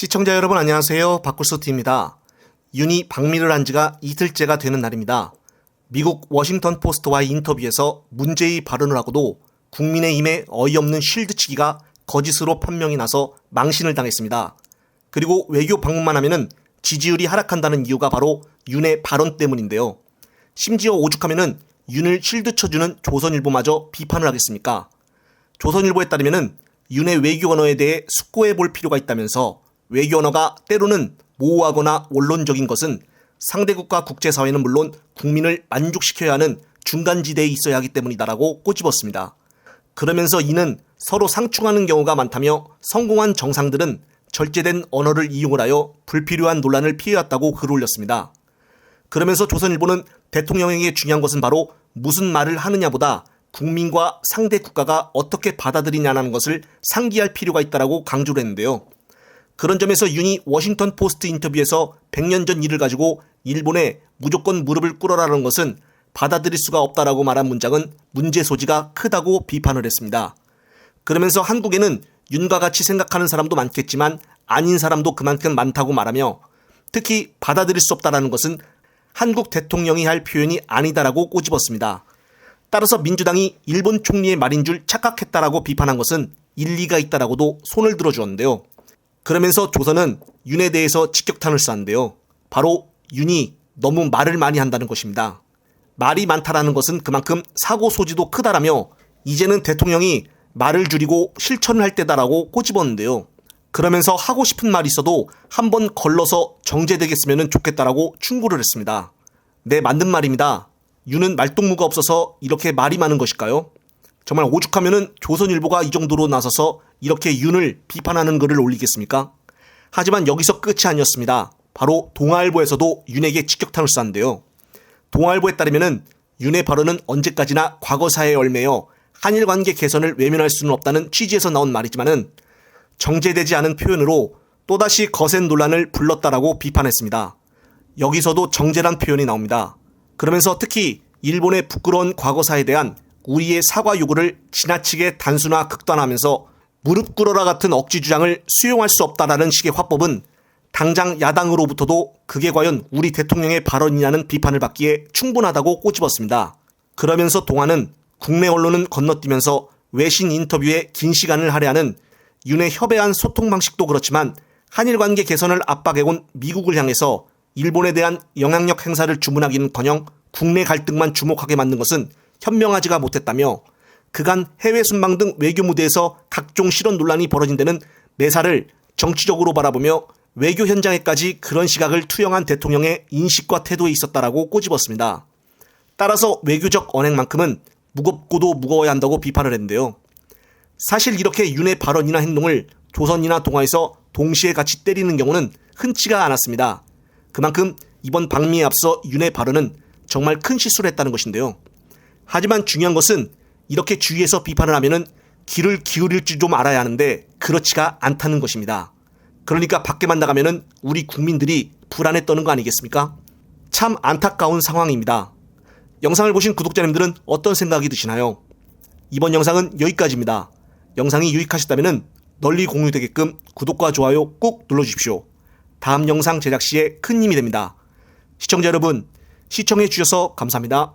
시청자 여러분 안녕하세요. 박굴소TV입니다. 윤이 방미를 한 지가 이틀째가 되는 날입니다. 미국 워싱턴 포스트와의 인터뷰에서 문제의 발언을 하고도 국민의힘의 어이없는 쉴드치기가 거짓으로 판명이 나서 망신을 당했습니다. 그리고 외교 방문만 하면은 지지율이 하락한다는 이유가 바로 윤의 발언 때문인데요. 심지어 오죽하면은 윤을 쉴드 쳐주는 조선일보마저 비판을 하겠습니까? 조선일보에 따르면은 윤의 외교 언어에 대해 숙고해 볼 필요가 있다면서 외교 언어가 때로는 모호하거나 원론적인 것은 상대국과 국제사회는 물론 국민을 만족시켜야 하는 중간지대에 있어야 하기 때문이다라고 꼬집었습니다. 그러면서 이는 서로 상충하는 경우가 많다며 성공한 정상들은 절제된 언어를 이용을 하여 불필요한 논란을 피해왔다고 글을 올렸습니다. 그러면서 조선일보는 대통령에게 중요한 것은 바로 무슨 말을 하느냐보다 국민과 상대 국가가 어떻게 받아들이냐는 것을 상기할 필요가 있다고 강조를 했는데요. 그런 점에서 윤이 워싱턴 포스트 인터뷰에서 100년 전 일을 가지고 일본에 무조건 무릎을 꿇어라는 것은 받아들일 수가 없다라고 말한 문장은 문제 소지가 크다고 비판을 했습니다. 그러면서 한국에는 윤과 같이 생각하는 사람도 많겠지만 아닌 사람도 그만큼 많다고 말하며 특히 받아들일 수 없다라는 것은 한국 대통령이 할 표현이 아니다라고 꼬집었습니다. 따라서 민주당이 일본 총리의 말인 줄 착각했다라고 비판한 것은 일리가 있다라고도 손을 들어주었는데요. 그러면서 조선은 윤에 대해서 직격탄을 쐈는데요. 바로 윤이 너무 말을 많이 한다는 것입니다. 말이 많다라는 것은 그만큼 사고 소지도 크다라며 이제는 대통령이 말을 줄이고 실천을 할 때다라고 꼬집었는데요. 그러면서 하고 싶은 말이 있어도 한번 걸러서 정제되겠으면 좋겠다라고 충고를 했습니다. 네, 맞는 말입니다. 윤은 말동무가 없어서 이렇게 말이 많은 것일까요? 정말 오죽하면은 조선일보가 이 정도로 나서서 이렇게 윤을 비판하는 글을 올리겠습니까? 하지만 여기서 끝이 아니었습니다. 바로 동아일보에서도 윤에게 직격탄을 쐈는데요. 동아일보에 따르면은 윤의 발언은 언제까지나 과거사에 얽매여 한일 관계 개선을 외면할 수는 없다는 취지에서 나온 말이지만은 정제되지 않은 표현으로 또다시 거센 논란을 불렀다라고 비판했습니다. 여기서도 정제란 표현이 나옵니다. 그러면서 특히 일본의 부끄러운 과거사에 대한 우리의 사과 요구를 지나치게 단순화 극단화하면서 무릎 꿇어라 같은 억지 주장을 수용할 수 없다라는 식의 화법은 당장 야당으로부터도 그게 과연 우리 대통령의 발언이냐는 비판을 받기에 충분하다고 꼬집었습니다. 그러면서 동아는 국내 언론은 건너뛰면서 외신 인터뷰에 긴 시간을 할애하는 윤의 협회한 소통 방식도 그렇지만 한일 관계 개선을 압박해온 미국을 향해서 일본에 대한 영향력 행사를 주문하기는커녕 국내 갈등만 주목하게 만든 것은 현명하지가 못했다며 그간 해외 순방 등 외교 무대에서 각종 실언 논란이 벌어진 데는 매사를 정치적으로 바라보며 외교 현장에까지 그런 시각을 투영한 대통령의 인식과 태도에 있었다라고 꼬집었습니다. 따라서 외교적 언행만큼은 무겁고도 무거워야 한다고 비판을 했는데요. 사실 이렇게 윤의 발언이나 행동을 조선이나 동아에서 동시에 같이 때리는 경우는 흔치가 않았습니다. 그만큼 이번 방미에 앞서 윤의 발언은 정말 큰 실수를 했다는 것인데요. 하지만 중요한 것은 이렇게 주위에서 비판을 하면은 귀를 기울일 줄 좀 알아야 하는데 그렇지가 않다는 것입니다. 그러니까 밖에만 나가면은 우리 국민들이 불안에 떠는 거 아니겠습니까? 참 안타까운 상황입니다. 영상을 보신 구독자님들은 어떤 생각이 드시나요? 이번 영상은 여기까지입니다. 영상이 유익하셨다면 널리 공유되게끔 구독과 좋아요 꼭 눌러주십시오. 다음 영상 제작 시에 큰 힘이 됩니다. 시청자 여러분, 시청해 주셔서 감사합니다.